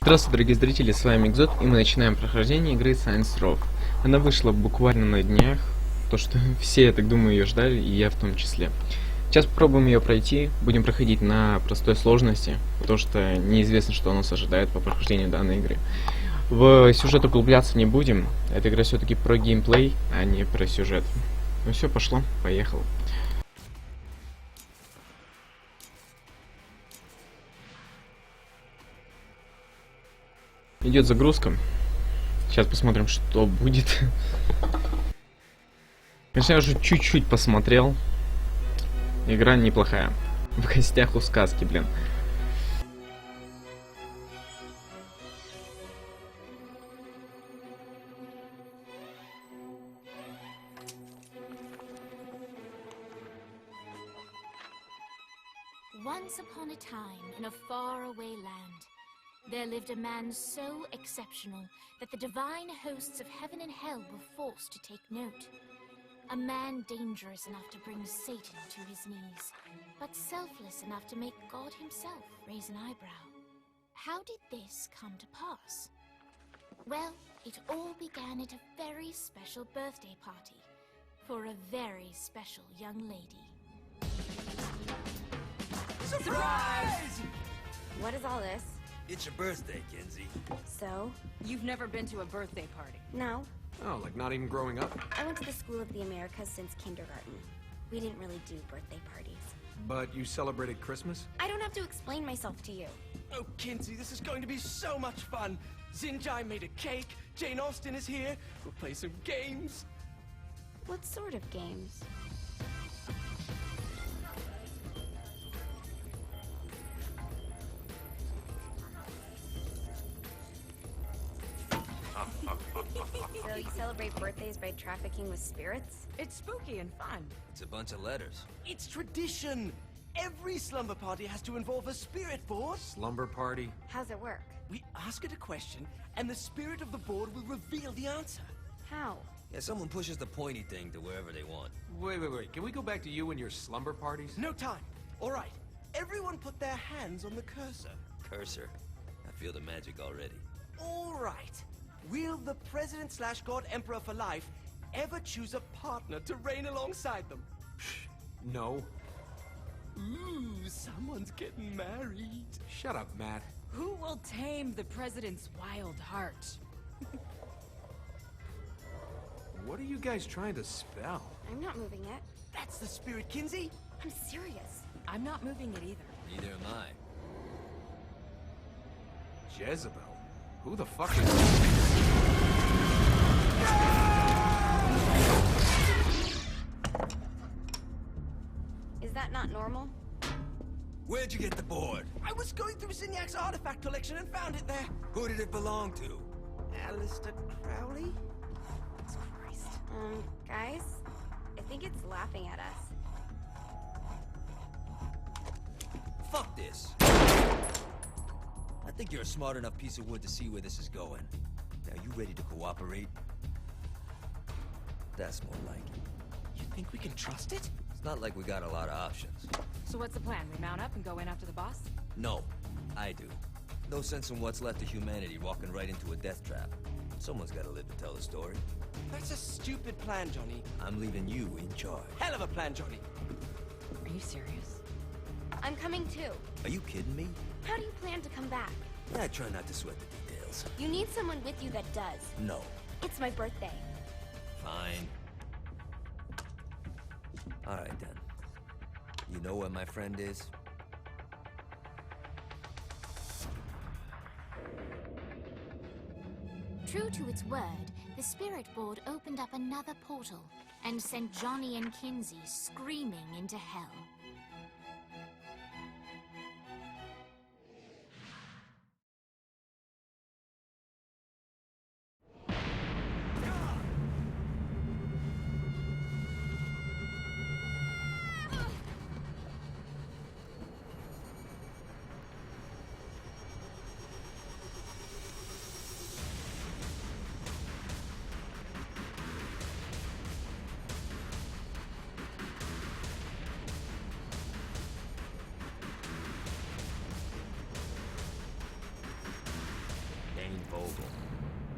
Здравствуйте, дорогие зрители, с вами Экзот, и мы начинаем прохождение игры Science. Она вышла буквально на днях, то что все, я так думаю, ее ждали, и я в том числе. Сейчас попробуем ее пройти, будем проходить на простой сложности, потому что неизвестно, что нас ожидает по прохождению данной игры. В сюжет углубляться не будем, эта игра все-таки про геймплей, а не про сюжет. Ну все, пошло, поехал. Идет загрузка. Сейчас посмотрим, что будет. Конечно, я уже чуть-чуть посмотрел. Игра неплохая. В гостях у сказки, блин. Once upon a time, in a faraway land, there lived a man so exceptional that the divine hosts of heaven and hell were forced to take note. A man dangerous enough to bring Satan to his knees, but selfless enough to make God himself raise an eyebrow. How did this come to pass? Well, it all began at a very special birthday party for a very special young lady. Surprise! What is all this? It's your birthday, Kinzi. So? You've never been to a birthday party? No. Oh, like not even growing up? I went to the School of the Americas since kindergarten. We didn't really do birthday parties. But you celebrated Christmas? I don't have to explain myself to you. Oh, Kinzi, this is going to be so much fun. Zinjai made a cake, Jane Austen is here, we'll play some games. What sort of games? So you celebrate birthdays by trafficking with spirits? It's spooky and fun. It's a bunch of letters. It's tradition. Every slumber party has to involve a spirit board. Slumber party? How's it work? We ask it a question, and the spirit of the board will reveal the answer. How? Yeah, someone pushes the pointy thing to wherever they want. Wait. Can we go back to you and your slumber parties? No time. All right. Everyone put their hands on the cursor. Cursor. I feel the magic already. All right. Will the President/God Emperor for life ever choose a partner to reign alongside them? No. Ooh, someone's getting married. Shut up, Matt. Who will tame the president's wild heart? What are you guys trying to spell? I'm not moving it. That's the spirit, Kinzi. I'm serious. I'm not moving it either. Neither am I. Jezebel? Who the fuck is... Is that not normal? Where'd you get the board? I was going through Zinyak's artifact collection and found it there. Who did it belong to? Alistair Crowley? Christ. Guys? I think it's laughing at us. Fuck this. I think you're a smart enough piece of wood to see where this is going. Now, you ready to cooperate? That's more like it. You think we can trust it? It's not like we got a lot of options. So what's the plan? We mount up and go in after the boss? No, I do. No sense in what's left of humanity walking right into a death trap. Someone's gotta live to tell the story. That's a stupid plan, Johnny. I'm leaving you in charge. Hell of a plan, Johnny. Are you serious? I'm coming too. Are you kidding me? How do you plan to come back? I try not to sweat the details. You need someone with you that does. No. It's my birthday. Fine. Alright then. You know where my friend is? True to its word, the spirit board opened up another portal and sent Johnny and Kinzi screaming into hell.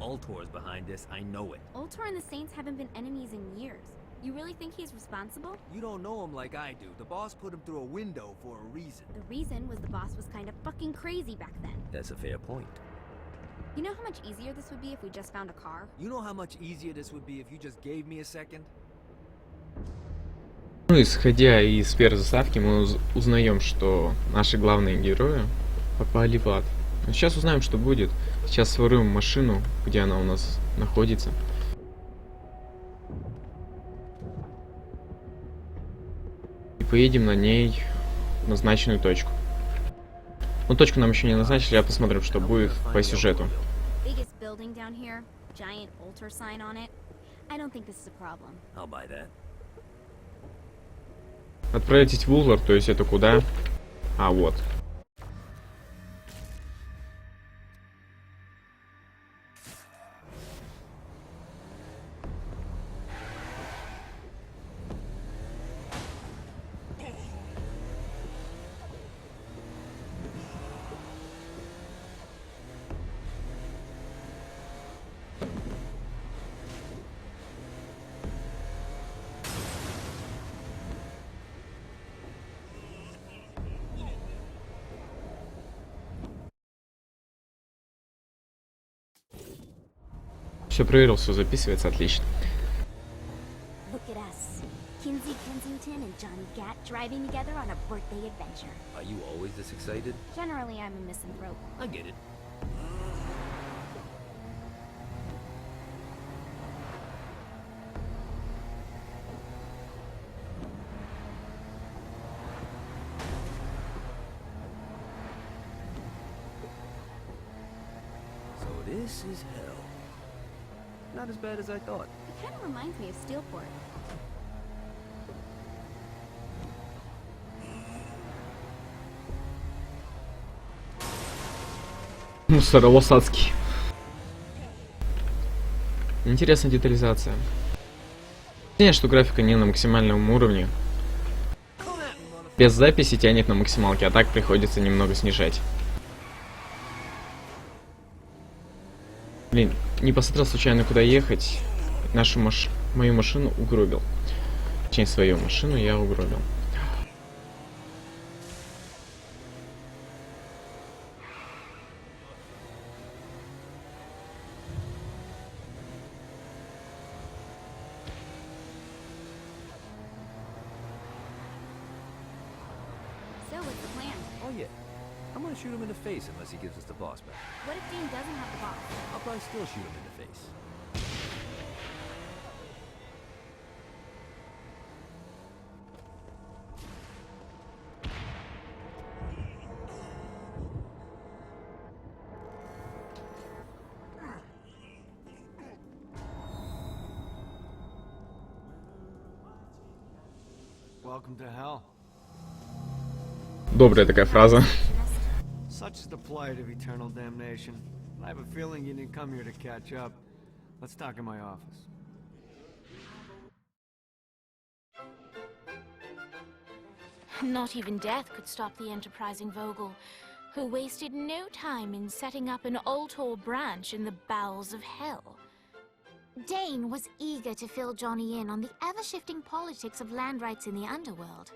Ultor's behind this, I know it. Ultor and the Saints haven't been enemies in years. You really think he's responsible? You don't know him like I do. The boss put him through a window for a reason. The reason was the boss was kind of fucking crazy back then. That's a fair point. You know how much easier this would be if we just found a car? You know how much easier this would be if you just gave me a second? Ну, исходя из первой заставки, мы узнаем, что наши главные герои попали в ад. Но сейчас узнаем, что будет. Сейчас своруем машину, где она у нас находится. И поедем на ней в назначенную точку. Но точку нам еще не назначили, а посмотрим, что будет по сюжету. Biggest building down here, giant Ultor sign on it. I don't think this is a problem. I'll buy that. Отправитесь в Уллар, то есть это куда? А, вот. Все проверил, все записывается, отлично. Look at us. Kinzi Kensington and Johnny Gat driving together on a birthday adventure. Are you always this excited? Generally, I'm a misanthrope. I get it. So this is hell. Not as bad as I thought. It kind of reminds me of Steelport. Мусоровоз-адский. Интересная детализация. Понятно, что графика не на максимальном уровне. Без записи тянет на максималке, а так приходится немного снижать. Блин, не посмотрел случайно, куда ехать. Мою машину угробил. Точнее, свою машину я угробил. So, what's the plan? Oh yeah. I'm gonna shoot him in the face unless he gives us the boss back. What if Dean doesn't have the boss? I'll probably still shoot him in the face. Welcome to hell. Добрая такая фраза. Such is the plight of eternal damnation. I have a feeling you didn't come here to catch up. Let's talk in my office. Not even death could stop the enterprising Vogel, who wasted no time in setting up an Ultor branch in the bowels of hell. Dane was eager to fill Johnny in on the ever-shifting politics of land rights in the underworld.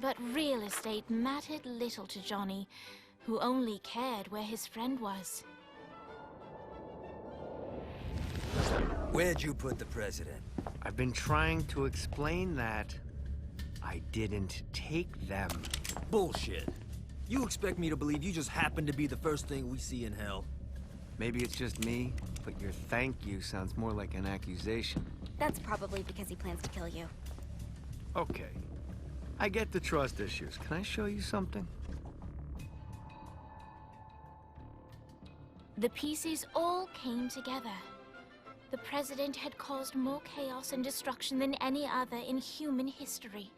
But real estate mattered little to Johnny, who only cared where his friend was. Where'd you put the president? I've been trying to explain that. I didn't take them. Bullshit. You expect me to believe you just happen to be the first thing we see in hell? Maybe it's just me, but your thank you sounds more like an accusation. That's probably because he plans to kill you. Okay. I get the trust issues. Can I show you something? The pieces all came together. The president had caused more chaos and destruction than any other in human history.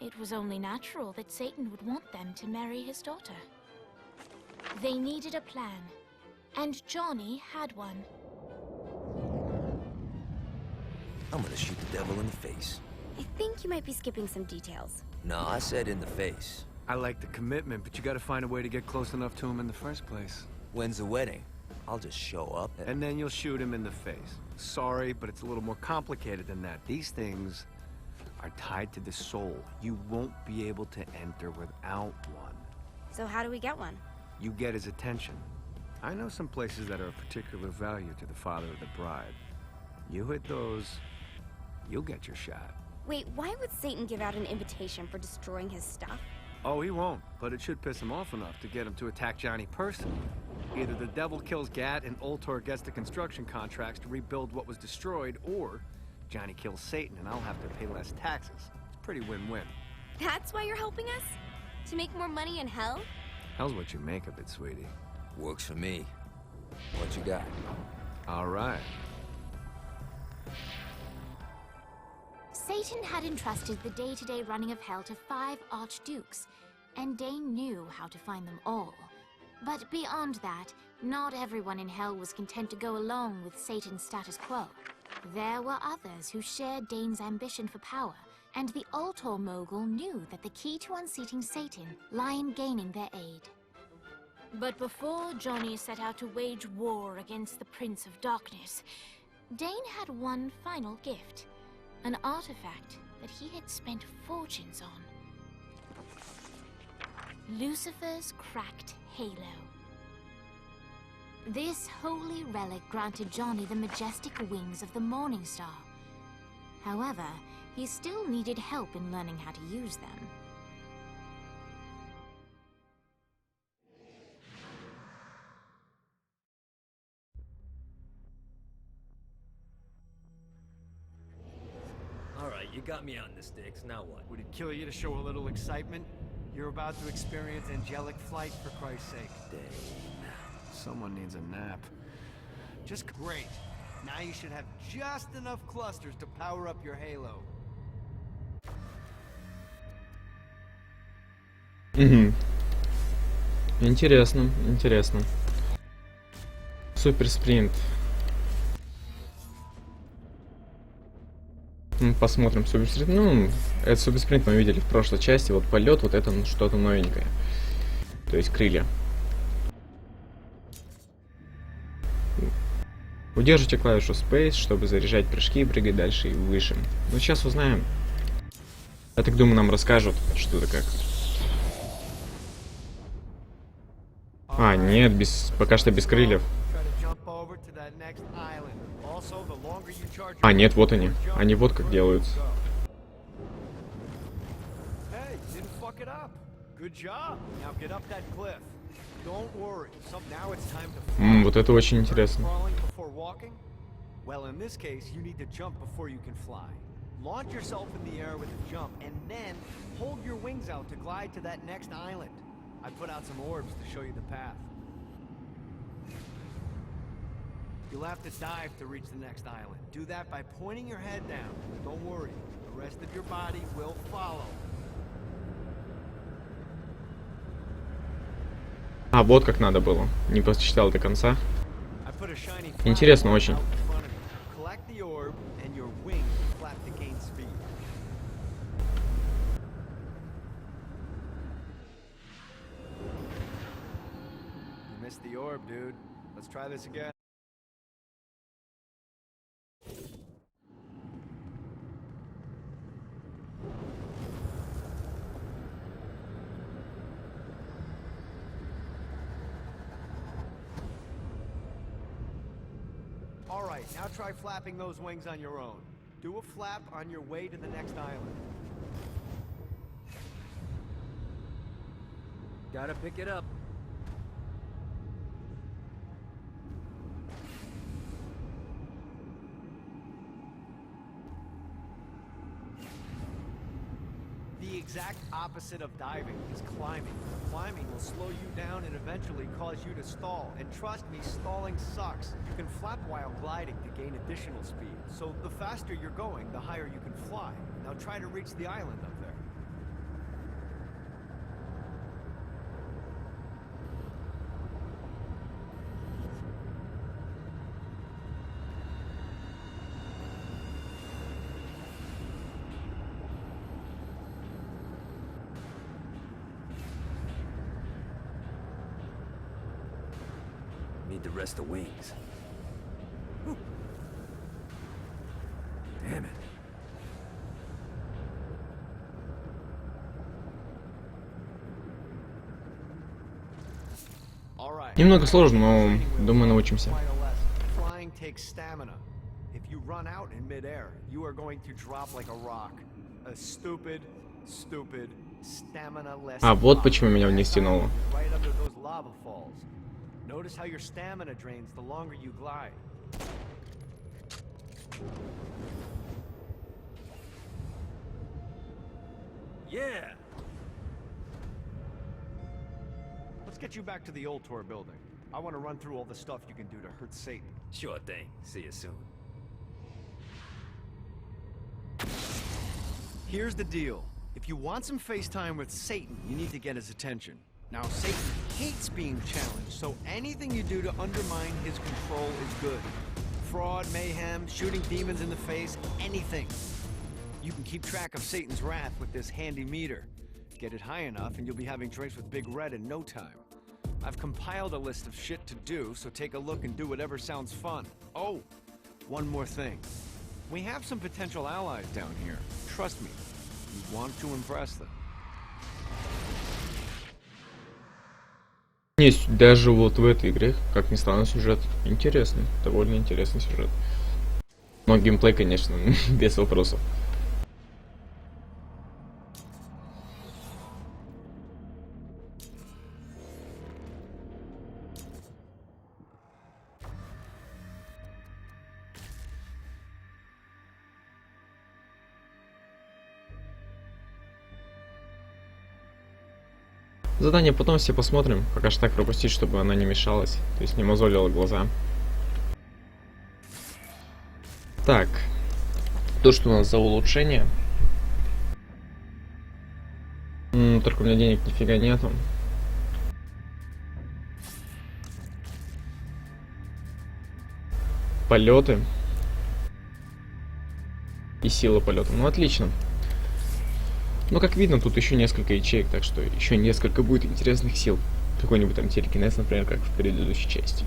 It was only natural that Satan would want them to marry his daughter. They needed a plan, and Johnny had one. I'm gonna shoot the devil in the face. I think you might be skipping some details. No, I said in the face. I like the commitment, but you gotta find a way to get close enough to him in the first place. When's the wedding? I'll just show up And then you'll shoot him in the face. Sorry, but it's a little more complicated than that. These things are tied to the soul. You won't be able to enter without one. So how do we get one? You get his attention. I know some places that are of particular value to the father of the bride. You hit those, you'll get your shot. Wait, why would Satan give out an invitation for destroying his stuff? Oh, he won't, but it should piss him off enough to get him to attack Johnny personally. Either the devil kills Gat and Ultor gets the construction contracts to rebuild what was destroyed, or Johnny kills Satan and I'll have to pay less taxes. It's pretty win-win. That's why you're helping us? To make more money in hell? Hell's what you make of it, sweetie. Works for me. What you got? All right. Satan had entrusted the day-to-day running of hell to 5 archdukes, and Dane knew how to find them all. But beyond that, not everyone in hell was content to go along with Satan's status quo. There were others who shared Dane's ambition for power, and the Ultor mogul knew that the key to unseating Satan lay in gaining their aid. But before Johnny set out to wage war against the Prince of Darkness, Dane had one final gift. An artifact that he had spent fortunes on. Lucifer's cracked halo. This holy relic granted Johnny the majestic wings of the Morning Star. However, he still needed help in learning how to use them. Alright, you got me on the sticks, now what? Would it kill you to show a little excitement? You're about to experience angelic flight, for Christ's sake. Dane. Someone needs a nap. Just great. Now you should have just enough clusters to power up your halo. Интересно, интересно. Супер спринт. Посмотрим суперспринт. Ну, этот суперспринт мы видели в прошлой части. Вот полет, вот это что-то новенькое. То есть крылья. Удержите клавишу Space, чтобы заряжать прыжки и прыгать дальше и выше. Ну, сейчас узнаем. Я так думаю, нам расскажут, что это как. А, нет, пока что без крыльев. А, нет, вот они. Они вот как делаются. Вот это очень интересно. Well, in this case, you need to jump before you can fly. Launch yourself in the air with a jump, and then hold your wings out to glide to that next island. I put out some orbs to show you the path. You'll have to dive to reach the next island. Do that by pointing your head down. Don't worry, the rest of your body will follow. А, вот как надо было. Не посчитал до конца. Интересно очень. Missed the orb, dude. Let's try this again. All right, now try flapping those wings on your own. Do a flap on your way to the next island. Gotta pick it up. The exact opposite of diving is climbing. Climbing will slow you down and eventually cause you to stall. And trust me, stalling sucks. You can flap while gliding to gain additional speed. So the faster you're going, the higher you can fly. Now try to reach the island up there. Need to rest the wings. Damn it. All right. Немного сложно, но думаю, научимся. Final lesson. Flying takes stamina. If you run out in midair, you are going to drop like a rock. A stupid stamina-less. А, вот почему меня вниз тянуло. Right under those lava falls. Notice how your stamina drains the longer you glide. Yeah. Let's get you back to the old tour building. I want to run through all the stuff you can do to hurt Satan. Sure thing. See you soon. Here's the deal. If you want some FaceTime with Satan, you need to get his attention. Now, Satan hates being challenged, so anything you do to undermine his control is good. Fraud, mayhem, shooting demons in the face, anything. You can keep track of Satan's wrath with this handy meter. Get it high enough and you'll be having drinks with Big Red in no time. I've compiled a list of shit to do, so take a look and do whatever sounds fun. Oh, one more thing. We have some potential allies down here. Trust me, you want to impress them. Есть даже вот в этой игре, как ни странно, сюжет интересный, довольно интересный сюжет. Но геймплей, конечно, без вопросов. Задание потом все посмотрим, пока что так пропустить, чтобы она не мешалась, то есть не мозолила глаза. Так, то, что у нас за улучшение. Только у меня денег нифига нету. Полеты. И сила полета. Ну, отлично. Но, как видно, тут еще несколько ячеек, так что еще несколько будет интересных сил. Какой-нибудь там телекинез, например, как в предыдущей части.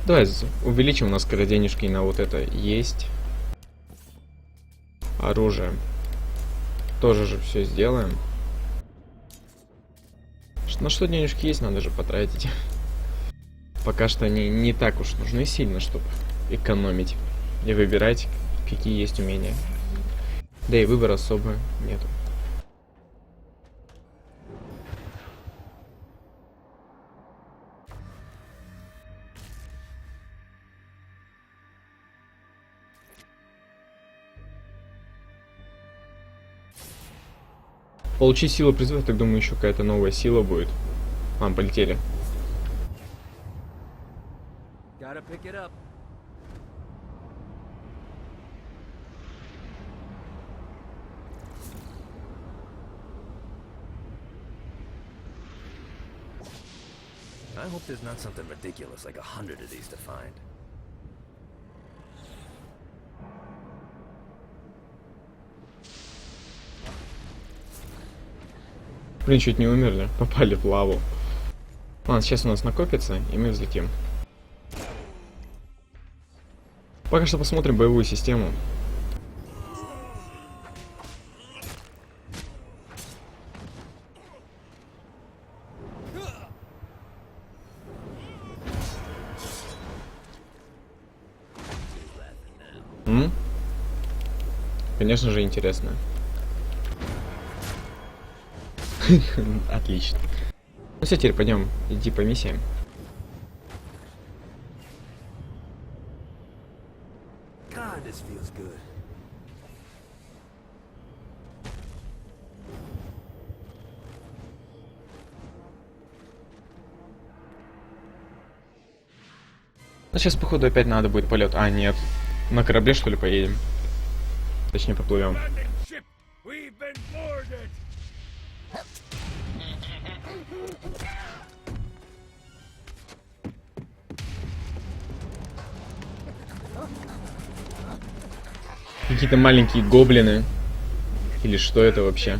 Давай увеличим, у нас когда денежки на вот это есть. Оружие. Тоже же все сделаем. На что денежки есть, надо же потратить. Пока что они не так уж нужны сильно, чтобы экономить и выбирать, какие есть умения. Да и выбора особо нету. Получи силу призыва, так думаю, еще какая-то новая сила будет. Ладно, полетели. Gotta pick it up. I hope there's not something ridiculous like 100 of these to find. Блин, чуть не умерли, попали в лаву. Ладно, сейчас у нас накопится, и мы взлетим. Пока что посмотрим боевую систему. Конечно же, интересно. Отлично. Ну все, теперь пойдем, иди по миссиям. God, this feels good. Ну сейчас, походу, опять надо будет полет. А, нет. На корабле, что ли, поедем? Точнее, поплывем. Какие-то маленькие гоблины. Или что это вообще?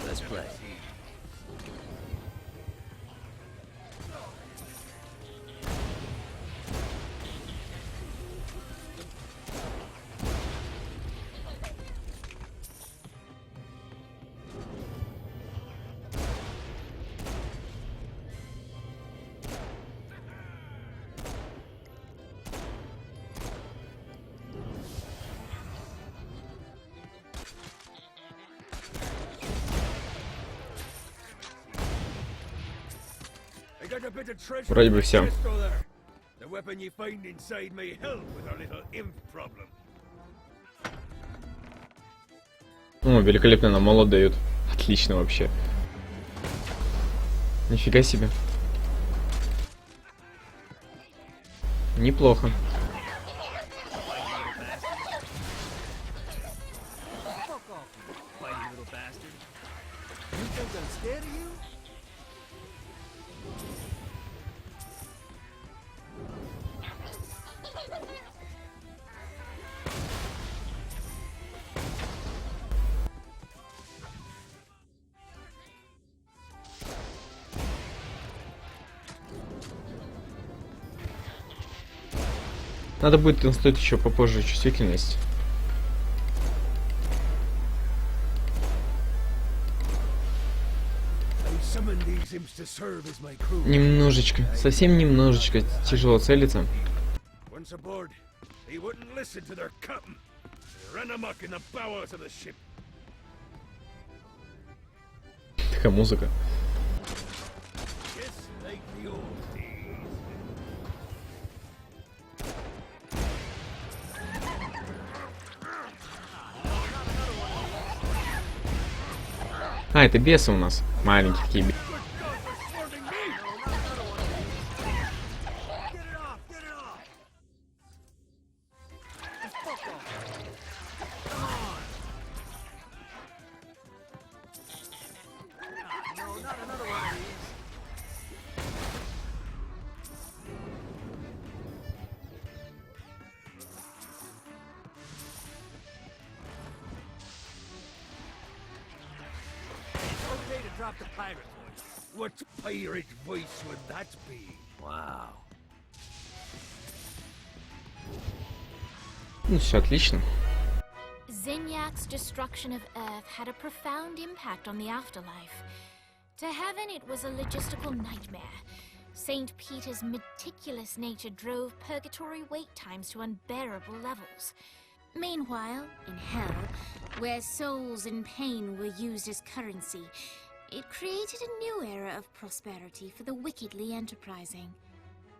Let's play. Вроде бы все. О, великолепно, нам молот дают. Отлично вообще. Нифига себе. Неплохо. Надо будет институт еще попозже чувствительность. Немножечко, совсем немножечко тяжело целиться. Такая музыка. А, это бесы у нас. Маленькие такие бесы. What pirate voice would that be? Wow. Ну, все отлично. Zinyak's destruction of Earth had a profound impact on the afterlife. To heaven, it was a logistical nightmare. St. Peter's meticulous nature drove purgatory wait times to unbearable levels. Meanwhile, in hell, where souls in pain were used as currency, it created a new era of prosperity for the wickedly enterprising.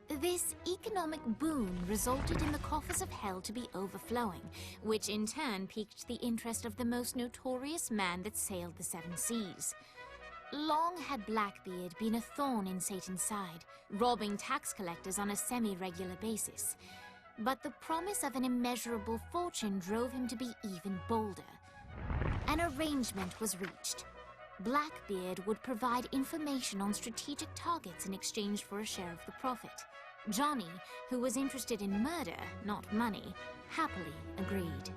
This economic boon resulted in the coffers of hell to be overflowing, which in turn piqued the interest of the most notorious man that sailed the seven seas. Long had Blackbeard been a thorn in Satan's side, robbing tax collectors on a semi-regular basis. But the promise of an immeasurable fortune drove him to be even bolder. An arrangement was reached. Blackbeard would provide information on strategic targets in exchange for a share of the profit. Johnny, who was interested in murder, not money, happily agreed.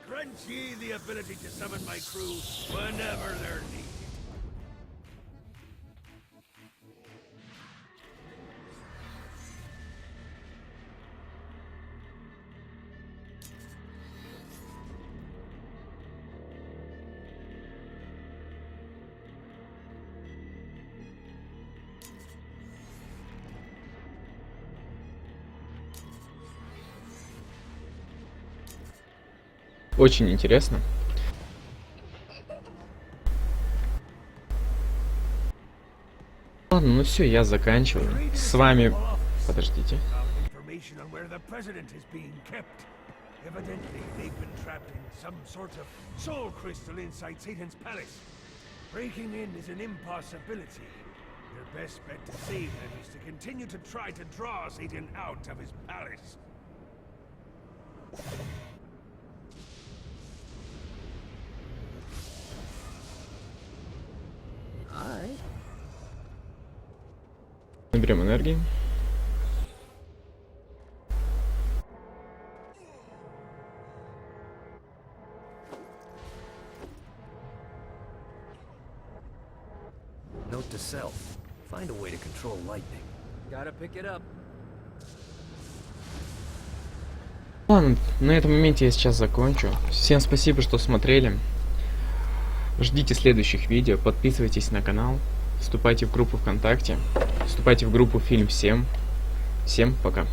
Grant ye the ability to summon my crew whenever they're needed. Очень интересно. Ладно, ну все, я заканчиваю. С вами... Подождите. Evidently, they've been trapped in some sort of soul crystal inside Satan's palace. Breaking in is an impossibility. Your best bet to save him is to continue to try to draw Satan out of his palace. Alright. Наберем энергии. Note to self. Find a way to control lightning. Gotta pick it up. Ладно, на этом моменте я сейчас закончу. Всем спасибо, что смотрели. Ждите следующих видео, подписывайтесь на канал, вступайте в группу ВКонтакте, вступайте в группу Фильм Всем. Всем пока.